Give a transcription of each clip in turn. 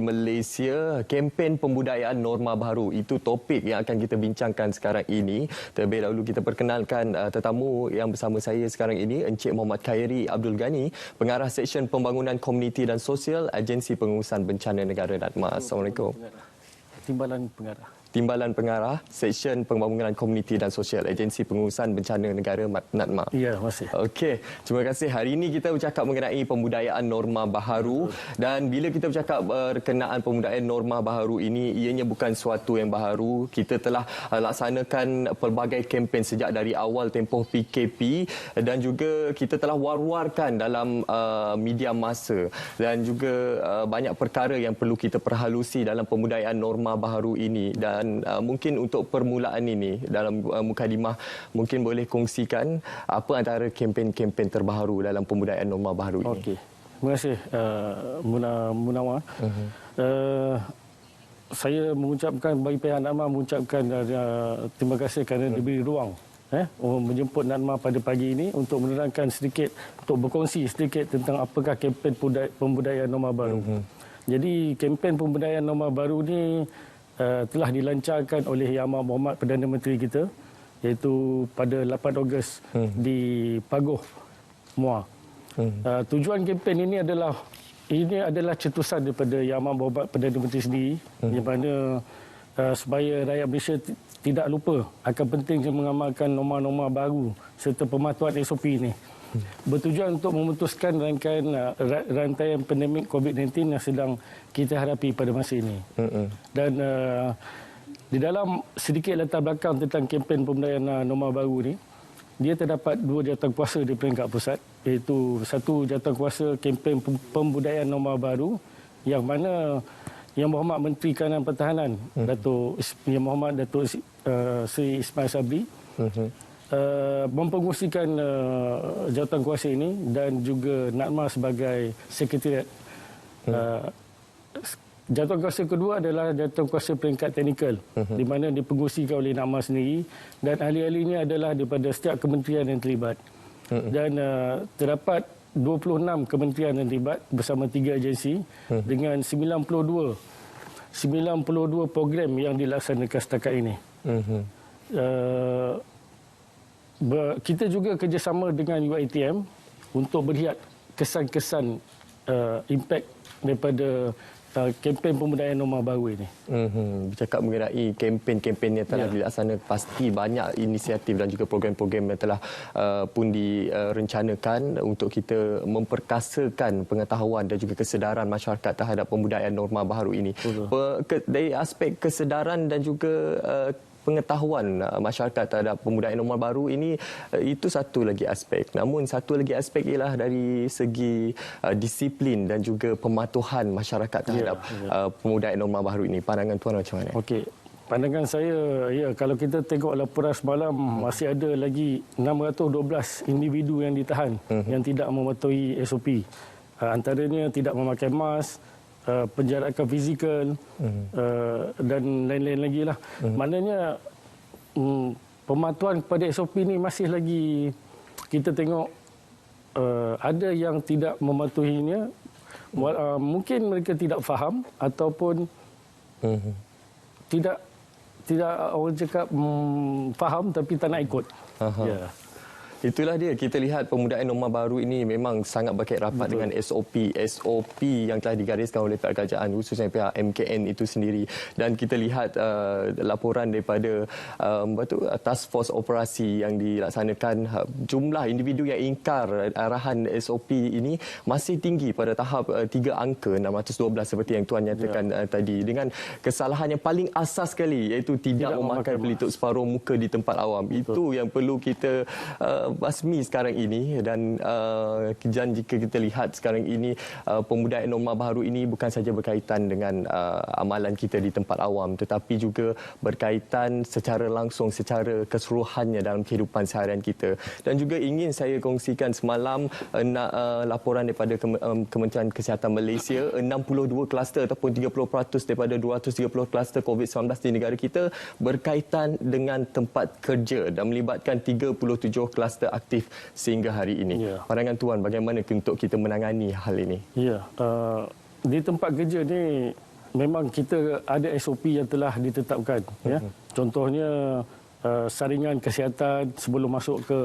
Malaysia, kempen pembudayaan norma baru. Itu topik yang akan kita bincangkan sekarang ini. Terlebih dahulu kita perkenalkan tetamu yang bersama saya sekarang ini, Encik Muhammad Khairi Abdul Ghani, Pengarah Seksyen Pembangunan Komuniti dan Sosial, Agensi Pengurusan Bencana Negara NADMA. Assalamualaikum. Timbalan Pengarah Seksyen Pembangunan Komuniti dan Sosial, Agensi Pengurusan Bencana Negara NADMA. Ya, masih. Okey, terima kasih. Hari ini kita bercakap mengenai pembudayaan norma baharu. Dan bila kita bercakap berkenaan pembudayaan norma baharu ini, ianya bukan sesuatu yang baharu. Kita telah laksanakan pelbagai kempen sejak dari awal tempoh PKP dan juga kita telah war-warkan dalam media masa dan juga banyak perkara yang perlu kita perhalusi dalam pembudayaan norma baharu ini. Dan mungkin untuk permulaan ini dalam mukadimah mungkin boleh kongsikan apa antara kempen-kempen terbaru dalam pembudayaan norma baharu ini. Okey. Terima kasih Munawar. Saya mengucapkan bagi pihak NADMA mengucapkan terima kasih kerana diberi ruang menjemput NADMA pada pagi ini untuk menerangkan sedikit, untuk berkongsi sedikit tentang apakah kempen pembudayaan norma baru. Jadi kempen pembudayaan norma baru ni telah dilancarkan oleh Yang Amat Berhormat Perdana Menteri kita, iaitu pada 8 Ogos di Pagoh, Muar. Tujuan kempen ini adalah cetusan daripada Yang Amat Berhormat Perdana Menteri sendiri, yang mana supaya rakyat Malaysia tidak lupa akan pentingnya mengamalkan norma-norma baru serta pematuhan SOP ini. Bertujuan untuk memutuskan rantaian pandemik COVID-19 yang sedang kita hadapi pada masa ini. Dan di dalam sedikit latar belakang tentang kempen pembudayaan norma baru ini, dia terdapat dua jawatankuasa di peringkat pusat, iaitu satu jawatankuasa kempen pembudayaan norma baru yang mana Yang Berhormat Menteri Kanan Pertahanan Datuk Yang Berhormat Datuk Seri Ismail Sabri mempengursikan jawatankuasa ini dan juga NADMA sebagai sekretariat. Jawatankuasa kedua adalah jawatankuasa peringkat teknikal, di mana dipengursikan oleh NADMA sendiri dan ahli-ahlinya adalah daripada setiap kementerian yang terlibat. Dan terdapat 26 kementerian yang terlibat bersama 3 agensi dengan 92 program yang dilaksanakan setakat ini. Kita juga kerjasama dengan UiTM untuk melihat kesan-kesan impak daripada kempen pembudayaan norma baru ini. Bercakap mengenai kempen-kempen yang telah dilaksanakan, pasti banyak inisiatif dan juga program-program yang telah pun direncanakan untuk kita memperkasakan pengetahuan dan juga kesedaran masyarakat terhadap pembudayaan norma baru ini. Dari aspek kesedaran dan juga pengetahuan masyarakat terhadap pembudayaan norma baru ini, itu satu lagi aspek. Namun satu lagi aspek ialah dari segi disiplin dan juga pematuhan masyarakat terhadap pembudayaan norma baru ini. Pandangan tuan macam mana? Okey. Pandangan saya, kalau kita tengok laporan semalam, masih ada lagi 612 individu yang ditahan yang tidak mematuhi SOP. Antaranya tidak memakai mask, penjarakan fizikal dan lain-lain lagi lah. Maknanya pematuhan kepada SOP ni masih lagi kita tengok ada yang tidak mematuhinya. Mungkin mereka tidak faham ataupun tidak orang cakap faham tapi tak nak ikut. Itulah dia, kita lihat pembudayaan norma baru ini memang sangat berkait rapat dengan SOP yang telah digariskan oleh pihak kerajaan, khususnya pihak MKN itu sendiri. Dan kita lihat laporan daripada task force operasi yang dilaksanakan, jumlah individu yang ingkar arahan SOP ini masih tinggi pada tahap 3 angka 612 seperti yang tuan nyatakan tadi, dengan kesalahan yang paling asas sekali, iaitu tidak memakai pelitup separuh muka di tempat awam. Itu yang perlu kita basmi sekarang ini. Dan jika kita lihat sekarang ini, pembudayaan norma baru ini bukan saja berkaitan dengan amalan kita di tempat awam, tetapi juga berkaitan secara langsung, secara keseluruhannya dalam kehidupan seharian kita. Dan juga ingin saya kongsikan semalam laporan daripada Kementerian Kesihatan Malaysia, 62 kluster ataupun 30% daripada 230 kluster COVID-19 di negara kita berkaitan dengan tempat kerja dan melibatkan 37 kluster aktif sehingga hari ini. Pandangan tuan bagaimana untuk kita menangani hal ini? Di tempat kerja ni memang kita ada SOP yang telah ditetapkan. Ya. Contohnya saringan kesihatan sebelum masuk ke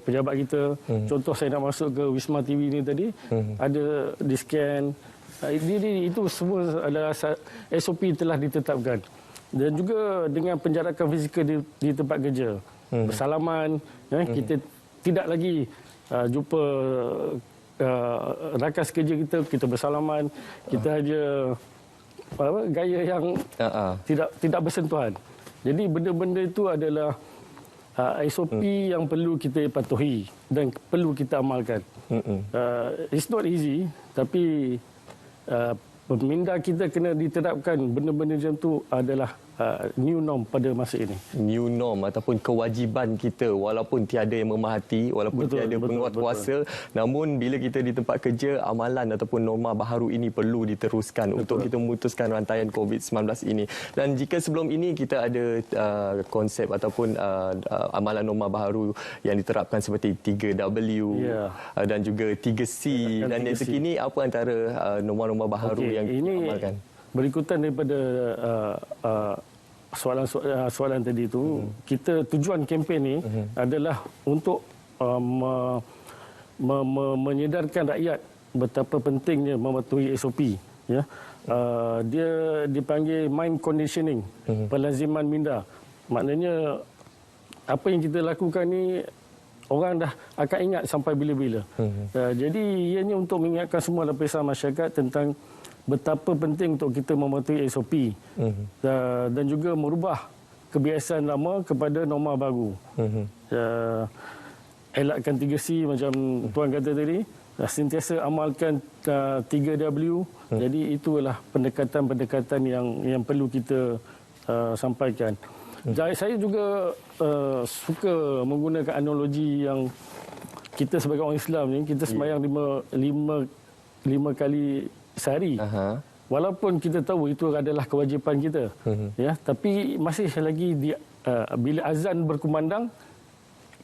pejabat kita. Contoh saya nak masuk ke Wisma TV ni tadi, ada di scan. Itu semua adalah SOP telah ditetapkan. Dan juga dengan penjarakan fizikal di tempat kerja. Bersalaman, ya, kita tidak lagi jumpa rakan kerja kita bersalaman, kita aja gaya yang tidak bersentuhan. Jadi benda-benda itu adalah SOP yang perlu kita patuhi dan perlu kita amalkan. It's not easy, tapi minda kita kena diterapkan benda-benda macam tu adalah new norm pada masa ini. New norm ataupun kewajiban kita walaupun tiada yang memahati, walaupun tiada penguatkuasa, namun bila kita di tempat kerja, amalan ataupun norma baharu ini perlu diteruskan untuk kita memutuskan rantaian COVID-19 ini. Dan jika sebelum ini kita ada konsep ataupun amalan norma baharu yang diterapkan seperti 3W dan juga 3C dan yang terkini apa antara norma-norma baharu yang ini diamalkan? Berikutan daripada soalan tadi itu, kita tujuan kempen ni adalah untuk menyedarkan rakyat betapa pentingnya mematuhi SOP. Ya, dia dipanggil mind conditioning, pelaziman minda. Maknanya apa yang kita lakukan ni orang dah akan ingat sampai bila-bila. Jadi ianya untuk mengingatkan semua lapisan masyarakat tentang betapa penting untuk kita mematuhi SOP dan juga merubah kebiasaan lama kepada norma baru. Elakkan 3C macam Tuan kata tadi, sentiasa amalkan 3W. Jadi itulah pendekatan-pendekatan yang perlu kita sampaikan. Saya juga suka menggunakan analogi yang kita sebagai orang Islam ni, kita sembahyang lima kali sehari. Walaupun kita tahu itu adalah kewajipan kita, ya, tapi masih lagi bila azan berkumandang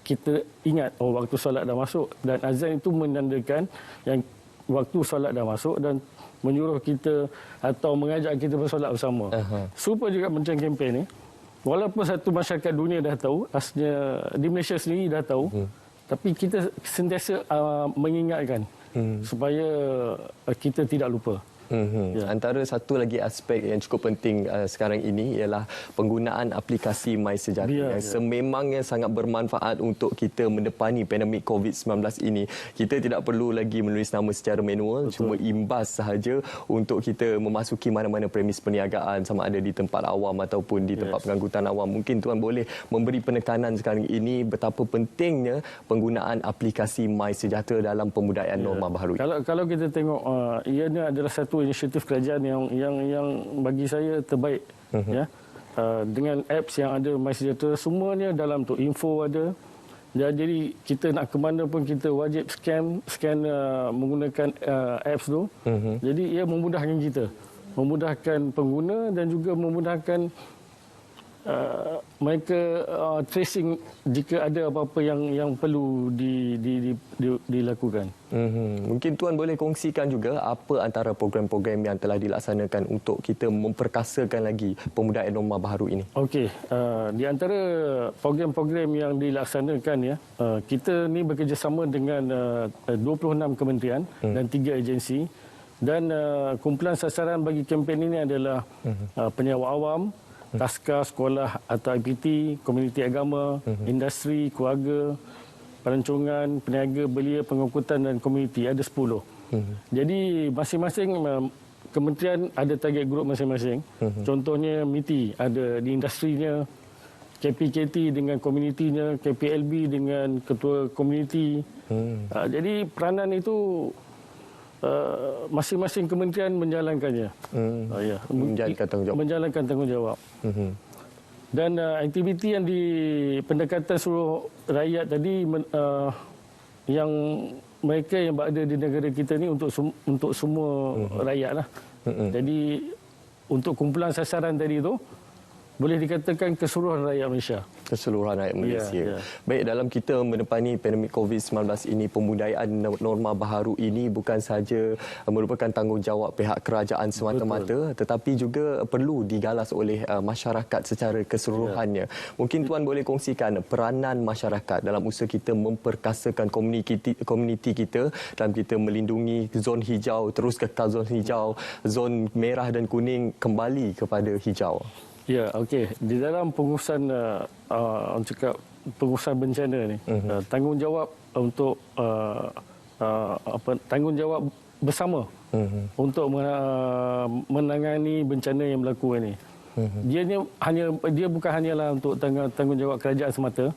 kita ingat waktu solat dah masuk, dan azan itu menandakan yang waktu solat dah masuk dan menyuruh kita atau mengajak kita bersolat bersama. Supaya juga macam kempen ni, walaupun satu masyarakat dunia dah tahu, asnya di Malaysia sendiri dah tahu, tapi kita sentiasa mengingatkan supaya kita tidak lupa. Antara satu lagi aspek yang cukup penting sekarang ini ialah penggunaan aplikasi MySejahtera yang sememangnya sangat bermanfaat untuk kita mendepani pandemik COVID-19 ini. Kita tidak perlu lagi menulis nama secara manual, cuma imbas sahaja untuk kita memasuki mana-mana premis perniagaan, sama ada di tempat awam ataupun di tempat pengangkutan awam. Mungkin Tuan boleh memberi penekanan sekarang ini betapa pentingnya penggunaan aplikasi MySejahtera dalam pembudayaan norma baharu. Kalau kita tengok, ianya adalah satu inisiatif kerajaan yang bagi saya terbaik. Ya, dengan apps yang ada MySejahtera, semuanya dalam tu, info ada. Jadi kita nak ke mana pun kita wajib scan menggunakan apps tu. Jadi ia memudahkan kita, memudahkan pengguna dan juga memudahkan mereka tracing jika ada apa-apa yang perlu dilakukan. Mungkin Tuan boleh kongsikan juga apa antara program-program yang telah dilaksanakan untuk kita memperkasakan lagi pembudayaan norma baharu ini. Okey, di antara program-program yang dilaksanakan, ya, kita ni bekerjasama dengan 26 kementerian dan 3 agensi, dan kumpulan sasaran bagi kempen ini adalah penyewa awam, taska, sekolah atau IPT, komuniti agama, industri, keluarga, pelancongan, peniaga, belia, pengangkutan dan komuniti. Ada 10. Jadi masing-masing kementerian ada target group masing-masing. Contohnya MITI ada di industrinya, KPKT dengan komunitinya, KPLB dengan ketua komuniti. Jadi peranan itu masing-masing kementerian menjalankannya. Menjalankan tanggungjawab. Dan aktiviti yang di pendekatan seluruh rakyat tadi, yang mereka yang berada di negara kita ni untuk semua rakyat lah. Jadi untuk kumpulan sasaran tadi tu boleh dikatakan keseluruhan rakyat Malaysia. keseluruhan rakyat Malaysia. ya. Baik, dalam kita menepani pandemik COVID-19 ini, pembudayaan norma baharu ini bukan sahaja merupakan tanggungjawab pihak kerajaan semata-mata, tetapi juga perlu digalas oleh masyarakat secara keseluruhannya. Mungkin Tuan boleh kongsikan peranan masyarakat dalam usaha kita memperkasakan komuniti kita dalam kita melindungi zon hijau, terus kekal zon hijau, zon merah dan kuning kembali kepada hijau. Ya, okey. Di dalam pengurusan orang cakap pengurusan bencana ni, tanggungjawab untuk tanggungjawab bersama untuk menangani bencana yang berlaku ini. Dia bukan hanyalah untuk tanggungjawab kerajaan semata,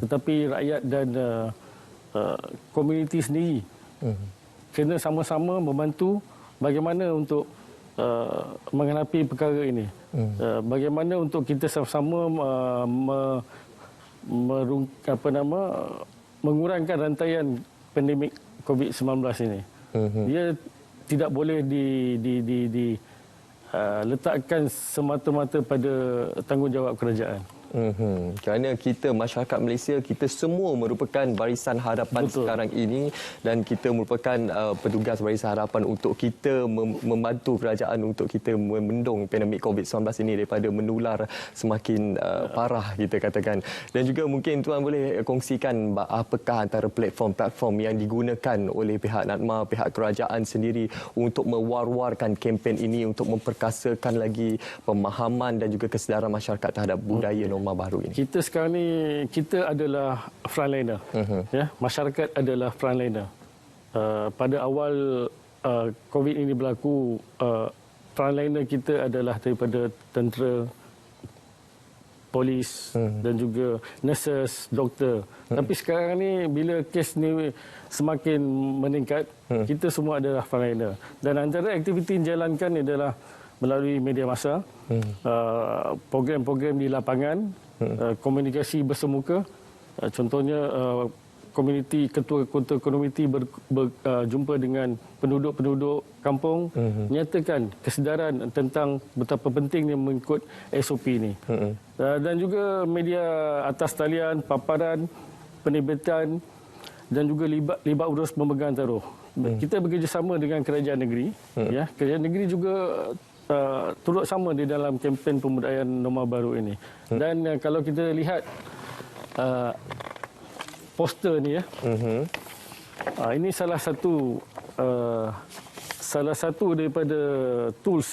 tetapi rakyat dan komuniti sendiri kena sama-sama membantu bagaimana untuk menghadapi perkara ini. Bagaimana untuk kita sama-sama mengurangkan rantaian pandemik COVID-19 ini. Dia tidak boleh letakkan semata-mata pada tanggungjawab kerajaan. Kerana kita masyarakat Malaysia, kita semua merupakan barisan hadapan sekarang ini, dan kita merupakan petugas barisan hadapan untuk kita membantu kerajaan untuk kita membendung pandemik COVID-19 ini daripada menular semakin parah, kita katakan. Dan juga mungkin Tuan boleh kongsikan apakah antara platform-platform yang digunakan oleh pihak NADMA, pihak kerajaan sendiri untuk mewar-warkan kempen ini untuk memperkasakan lagi pemahaman dan juga kesedaran masyarakat terhadap budaya norma baru ini. Kita sekarang ni, kita adalah frontliner. Ya, masyarakat adalah frontliner. Pada awal COVID ini berlaku, frontliner kita adalah daripada tentera, polis dan juga nurses, doktor. Tapi sekarang ni bila kes ni semakin meningkat, kita semua adalah frontliner. Dan antara aktiviti yang dijalankan adalah melalui media massa, program-program di lapangan, komunikasi bersemuka. Contohnya komuniti, ketua-ketua komuniti berjumpa dengan penduduk-penduduk kampung, menyatakan kesedaran tentang betapa pentingnya mengikut SOP ini. Dan juga media atas talian, paparan, penerbitan dan juga libat urus pemegang taruh. Kita bekerjasama dengan kerajaan negeri. Ya, kerajaan negeri juga turut sama di dalam kempen pembudayaan norma baru ini. Dan kalau kita lihat poster ni, ini salah satu daripada tools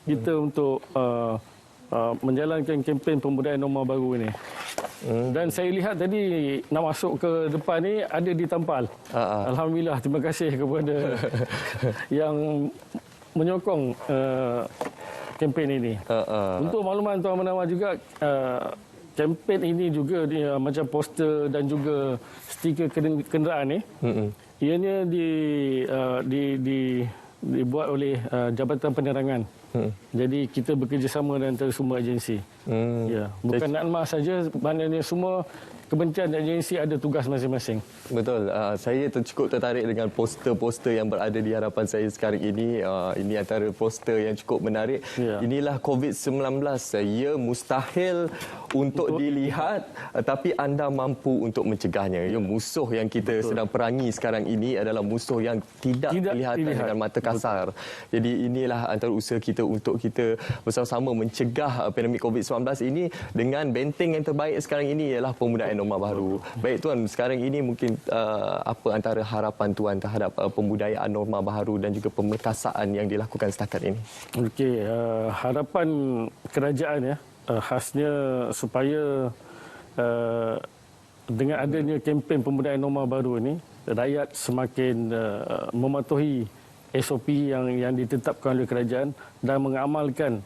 kita untuk menjalankan kempen pembudayaan norma baru ini. Dan saya lihat tadi nak masuk ke depan ni ada ditampal. Alhamdulillah, terima kasih kepada yang menyokong kempen ini. Untuk makluman Tuan Menawar juga, kempen ini juga dia macam poster dan juga stiker kenderaan ni, ianya dibuat oleh Jabatan Penerangan. Jadi kita bekerjasama dengan antara semua agensi. Ya, bukan NADMA saja, maknanya semua kementerian dan agensi ada tugas masing-masing. Betul. Saya cukup tertarik dengan poster-poster yang berada di hadapan saya sekarang ini. Ini antara poster yang cukup menarik. Ya. Inilah COVID-19. Ia mustahil untuk dilihat, tapi anda mampu untuk mencegahnya. Ya, musuh yang kita sedang perangi sekarang ini adalah musuh yang tidak kelihatan dengan mata kasar. Jadi inilah antara usaha kita untuk kita bersama-sama mencegah pandemik COVID-19 ini, dengan benteng yang terbaik sekarang ini ialah pembudayaan norma baru. Baik Tuan, sekarang ini mungkin apa antara harapan Tuan terhadap pembudayaan norma baru dan juga pemerkasaan yang dilakukan setakat ini? Okey, harapan kerajaan ya, khasnya supaya dengan adanya kempen pembudayaan norma baru ini, rakyat semakin mematuhi SOP yang ditetapkan oleh kerajaan dan mengamalkan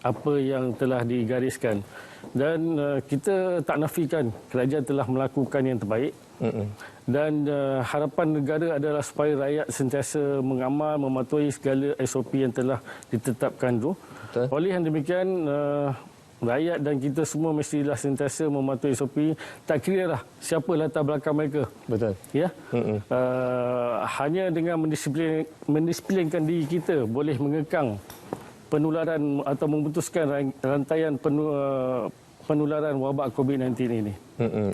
apa yang telah digariskan. Dan kita tak nafikan kerajaan telah melakukan yang terbaik. Dan harapan negara adalah supaya rakyat sentiasa mengamal, mematuhi segala SOP yang telah ditetapkan itu. Oleh yang demikian, rakyat dan kita semua mestilah sentiasa mematuhi SOP, tak kira lah siapa latar belakang mereka. Betul. Ya. Hanya dengan mendisiplinkan diri kita boleh mengekang penularan atau memutuskan rantaian penularan wabak COVID-19 ini.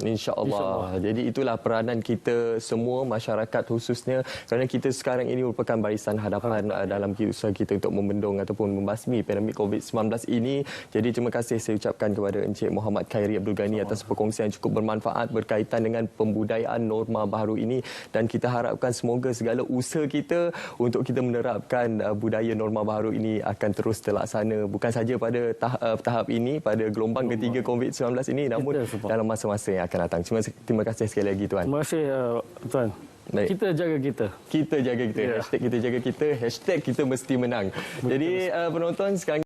InsyaAllah. Jadi itulah peranan kita semua, masyarakat khususnya, kerana kita sekarang ini merupakan barisan hadapan dalam usaha kita untuk membendung ataupun membasmi pandemik COVID-19 ini. Jadi terima kasih saya ucapkan kepada Encik Muhammad Khairi Abdul Ghani atas perkongsian yang cukup bermanfaat berkaitan dengan pembudayaan norma baharu ini, dan kita harapkan semoga segala usaha kita untuk kita menerapkan budaya norma baharu ini akan terus terlaksana, bukan saja pada tahap ini, pada gelombang ketiga COVID-19 ini, namun dalam masa yang akan datang. Terima kasih sekali lagi Tuan. Terima kasih Tuan. Baik. Kita jaga kita. Kita jaga kita. Yeah. Hashtag kita jaga kita. Hashtag kita mesti menang. Betul. Jadi penonton sekarang